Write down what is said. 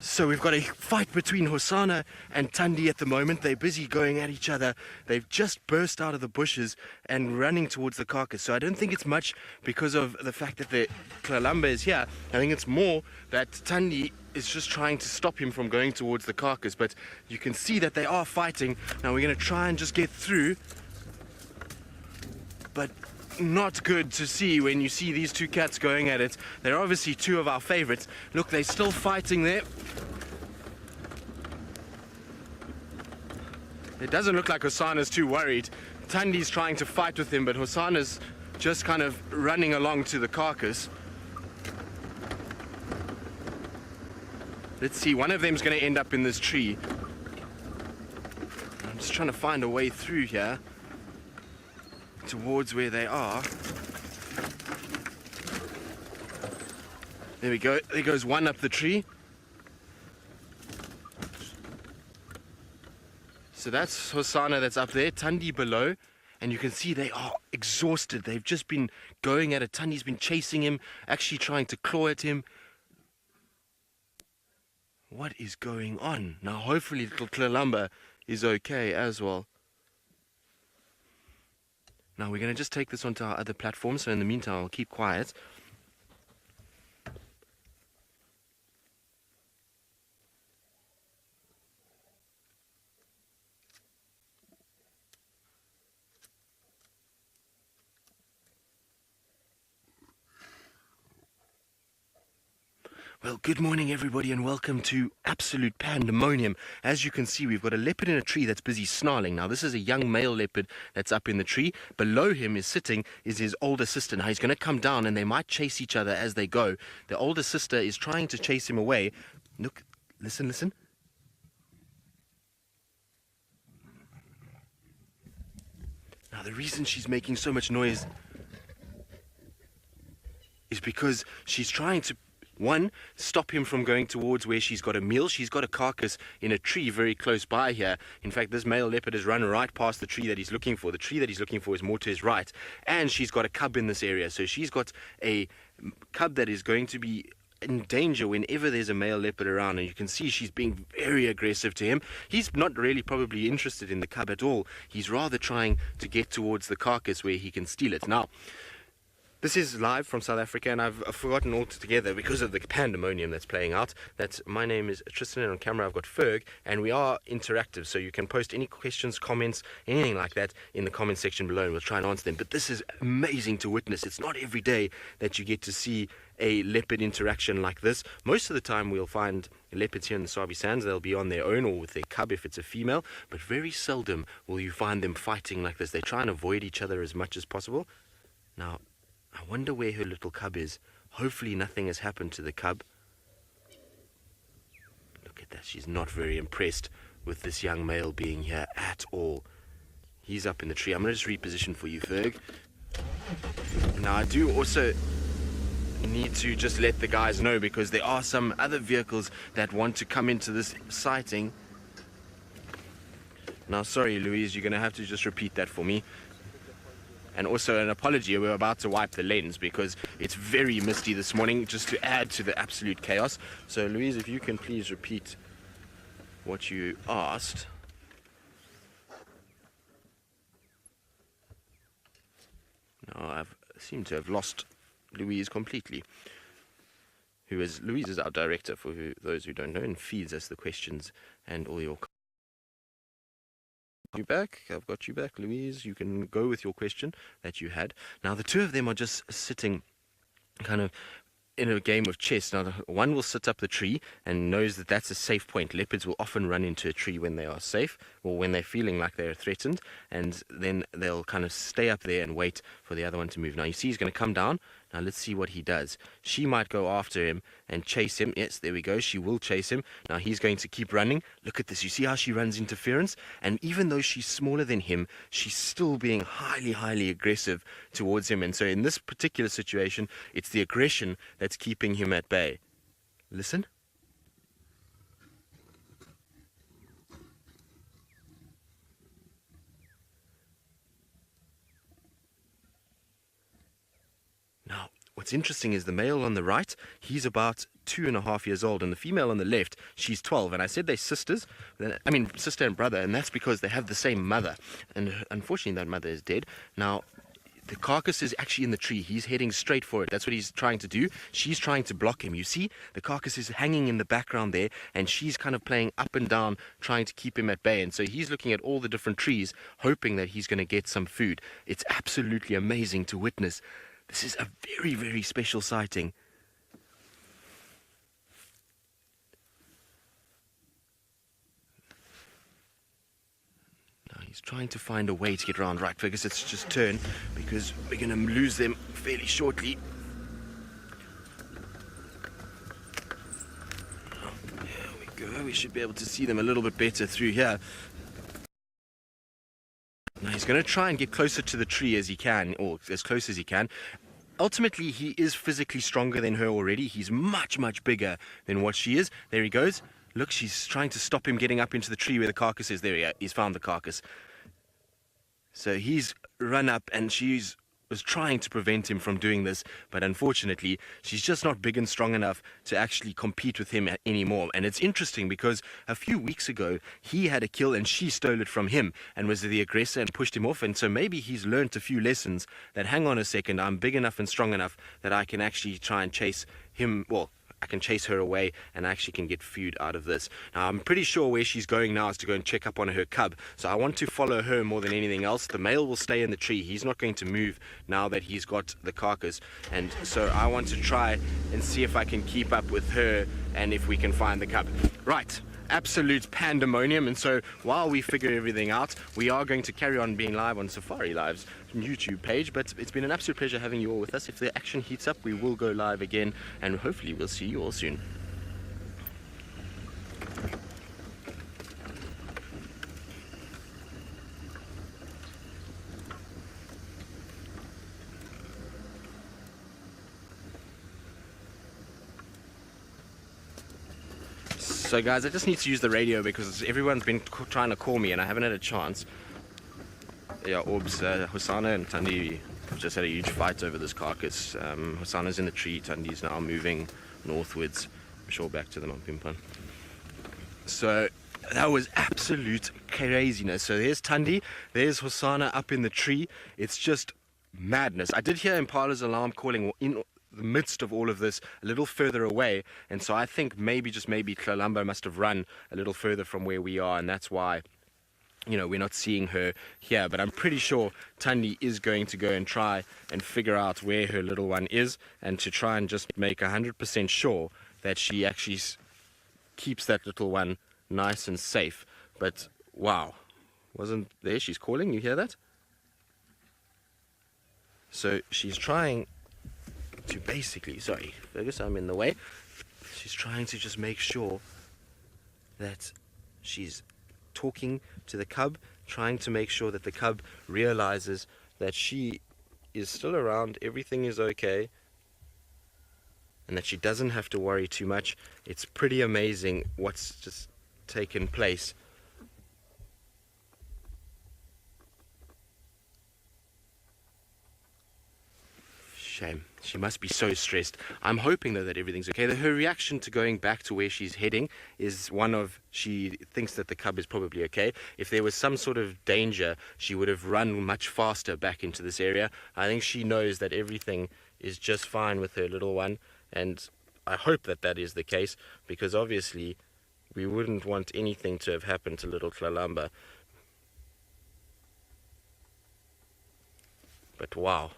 So we've got a fight between Hosana and Thandi at the moment. They're busy going at each other. They've just burst out of the bushes and running towards the carcass. So I don't think it's much because of the fact that the Tlalamba is here. I think it's more that Thandi is just trying to stop him from going towards the carcass. But you can see that they are fighting. Now we're going to try and just get through. But not good to see when you see these two cats going at it. They're obviously two of our favorites. Look, they're still fighting there. It doesn't look like Hosana's too worried. Thandi's trying to fight with him, but Hosana's just kind of running along to the carcass. Let's see, one of them's going to end up in this tree. I'm just trying to find a way through here towards where they are. There we go. There goes one up the tree. So that's Hosana that's up there, Thandi below, and you can see they are exhausted. They've just been going at it. Thandi's been chasing him, actually trying to claw at him. What is going on? Now hopefully little Tlalamba is okay as well. Now we're going to just take this onto our other platform, so in the meantime I'll keep quiet. Well, good morning everybody and welcome to absolute pandemonium. As you can see, we've got a leopard in a tree that's busy snarling. Now this is a young male leopard that's up in the tree. Below him is sitting is his older sister. Now he's going to come down and they might chase each other as they go. The older sister is trying to chase him away. Look, listen. Now the reason she's making so much noise is because she's trying to stop him from going towards where she's got a meal. She's got a carcass in a tree very close by here. In fact, this male leopard has run right past the tree that he's looking for. The tree that he's looking for is more to his right. And she's got a cub in this area. So she's got a cub that is going to be in danger whenever there's a male leopard around. And you can see she's being very aggressive to him. He's not really probably interested in the cub at all. He's rather trying to get towards the carcass where he can steal it. Now, this is live from South Africa, and I've forgotten altogether because of the pandemonium that's playing out that my name is Tristan, and on camera I've got Ferg, and we are interactive, so you can post any questions, comments, anything like that in the comment section below, and we'll try and answer them. But this is amazing to witness. It's not every day that you get to see a leopard interaction like this. Most of the time we'll find leopards here in the Sabi Sands. They'll be on their own or with their cub if it's a female, but very seldom will you find them fighting like this. They try and avoid each other as much as possible. Now, I wonder where her little cub is. Hopefully nothing has happened to the cub. Look at that. She's not very impressed with this young male being here at all. He's up in the tree. I'm going to just reposition for you, Ferg. Now, I do also need to just let the guys know because there are some other vehicles that want to come into this sighting. Now, sorry, Louise, you're going to have to just repeat that for me. And also an apology, we're about to wipe the lens because it's very misty this morning, just to add to the absolute chaos. So Louise, if you can please repeat what you asked. Now I seem to have lost Louise completely. Louise is our director, for those who don't know, and feeds us the questions and all your I've got you back, Louise. You can go with your question that you had. Now, the two of them are just sitting kind of in a game of chess. Now, one will sit up the tree and knows that that's a safe point. Leopards will often run into a tree when they are safe or when they're feeling like they're threatened, and then they'll kind of stay up there and wait for the other one to move. Now, you see he's going to come down. Now, let's see what he does. She might go after him and chase him. Yes, there we go. She will chase him. Now, he's going to keep running. Look at this. You see how she runs interference? And even though she's smaller than him, she's still being highly, highly aggressive towards him. And so in this particular situation, it's the aggression that's keeping him at bay. Listen. Now, what's interesting is the male on the right, he's about 2.5 years old, and the female on the left, she's 12. And I said they're sisters, I mean sister and brother, and that's because they have the same mother. And unfortunately, that mother is dead. Now, the carcass is actually in the tree. He's heading straight for it. That's what he's trying to do. She's trying to block him. You see, the carcass is hanging in the background there, and she's kind of playing up and down, trying to keep him at bay. And so he's looking at all the different trees, hoping that he's going to get some food. It's absolutely amazing to witness. This is a very, very special sighting. He's trying to find a way to get around. Right, Fergus, let's just turn because we're going to lose them fairly shortly. There we go. We should be able to see them a little bit better through here. Now he's going to try and get closer to the tree as he can, or as close as he can. Ultimately, he is physically stronger than her already. He's much, much bigger than what she is. There he goes. Look, she's trying to stop him getting up into the tree where the carcass is. There he is. He's found the carcass. So he's run up, and was trying to prevent him from doing this, but unfortunately, she's just not big and strong enough to actually compete with him anymore. And it's interesting because a few weeks ago, he had a kill and she stole it from him and was the aggressor and pushed him off. And so maybe he's learnt a few lessons that, hang on a second, I'm big enough and strong enough that I can actually try and chase him, well, I can chase her away and I actually can get food out of this. Now, I'm pretty sure where she's going now is to go and check up on her cub. So I want to follow her more than anything else. The male will stay in the tree. He's not going to move now that he's got the carcass. And so I want to try and see if I can keep up with her and if we can find the cub. Right. Absolute pandemonium. And so while we figure everything out, we are going to carry on being live on Safari Live's YouTube page. But it's been an absolute pleasure having you all with us. If the action heats up, we will go live again, and hopefully we'll see you all soon. So guys, I just need to use the radio because everyone's been trying to call me and I haven't had a chance. Yeah, Orbs, Hosana and Tandi just had a huge fight over this carcass. Hosana's in the tree, Tandi's now moving northwards, I'm sure back to the Mampimpan. So that was absolute craziness. So there's Tandi, there's Hosana up in the tree. It's just madness. I did hear Impala's alarm calling in the midst of all of this a little further away, and so I think maybe, just maybe, Tlalamba must have run a little further from where we are, and that's why, you know, we're not seeing her here. But I'm pretty sure Tandi is going to go and try and figure out where her little one is, and to try and just make 100% sure that she actually keeps that little one nice and safe. But wow, wasn't there? She's calling, you hear that? So she's trying to basically, sorry Fergus, I'm in the way. She's trying to just make sure that she's talking to the cub, trying to make sure that the cub realizes that she is still around, everything is okay, and that she doesn't have to worry too much. It's pretty amazing what's just taken place. Shame. She must be so stressed. I'm hoping though that everything's okay. Her reaction to going back to where she's heading is one of, she thinks that the cub is probably okay. If there was some sort of danger, she would have run much faster back into this area. I think she knows that everything is just fine with her little one, and I hope that that is the case, because obviously we wouldn't want anything to have happened to little Tlalamba. But wow.